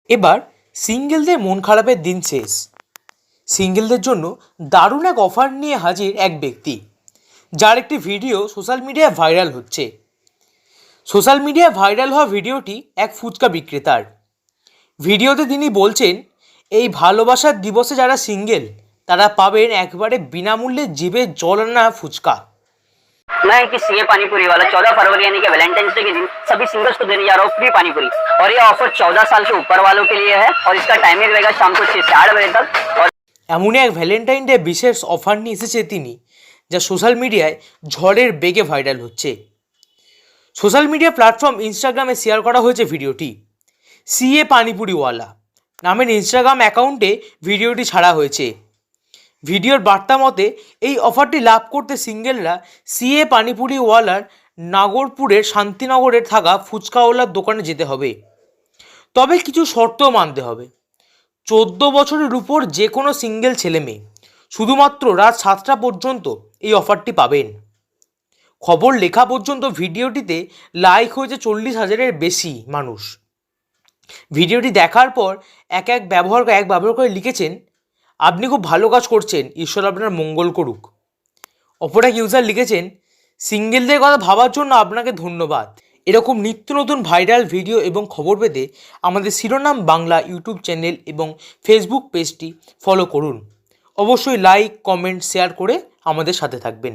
এবার সিঙ্গেলদের মন খারাপের দিন শেষ। সিঙ্গেলদের জন্য দারুণ এক অফার নিয়ে হাজির এক ব্যক্তি, যার একটি ভিডিও সোশ্যাল মিডিয়ায় ভাইরাল হচ্ছে। সোশ্যাল মিডিয়ায় ভাইরাল হওয়া ভিডিওটি এক ফুচকা বিক্রেতার। ভিডিওতে তিনি বলছেন, এই ভালোবাসার দিবসে যারা সিঙ্গেল তারা পাবেন একবারে বিনামূল্যে জিভে জল আনা ফুচকা। मैं कि सीए पानीपुरी वाला 14 फरवरी यानी कि वैलेंटाइंस डे के दिन सभी सिंगल्स को देने जा रहा हूँ फ्री पानीपुरी। और ये ऑफर 14 साल से ऊपर वालों के लिए है और इसका टाइमिंग रहेगा शाम को 6 से 8 बजे तक। और এমনই এক ভ্যালেন্টাইন ডে বিশেষ অফার নিয়ে এসেছে তিনি, যা সোশ্যাল মিডিয়ায় ঝড়ের বেগে ভাইরাল হচ্ছে। সোশ্যাল মিডিয়া প্ল্যাটফর্ম ইনস্টাগ্রামে শেয়ার করা হয়েছে ভিডিওটি। সিএ পানিপুরিওয়ালা নামের ইনস্টাগ্রাম অ্যাকাউন্টে ভিডিওটি ছাড়া হয়েছে। ভিডিওর বার্তা মতে এই অফারটি লাভ করতে সিঙ্গেলরা সিএ পানিপুরিওয়ালার নাগরপুরের শান্তিনগরে থাকা ফুচকাওয়ালার দোকানে যেতে হবে। তবে কিছু শর্তও মানতে হবে। 14 বছরের উপর যে কোনো সিঙ্গেল ছেলে মেয়ে শুধুমাত্র রাত 7টা পর্যন্ত এই অফারটি পাবেন। খবর লেখা পর্যন্ত ভিডিওটিতে লাইক হয়েছে 40,000-এর বেশি মানুষ। ভিডিওটি দেখার পর এক ব্যবহারকারী লিখেছেন, আপনি খুব ভালো কাজ করছেন, ঈশ্বর আপনার মঙ্গল করুক। অপর এক ইউজার লিখেছেন, সিঙ্গেলদের কথা ভাবার জন্য আপনাকে ধন্যবাদ। এরকম নিত্য নতুন ভাইরাল ভিডিও এবং খবর পেতে আমাদের শিরোনাম বাংলা ইউটিউব চ্যানেল এবং ফেসবুক পেজটি ফলো করুন। অবশ্যই লাইক, কমেন্ট, শেয়ার করে আমাদের সাথে থাকবেন।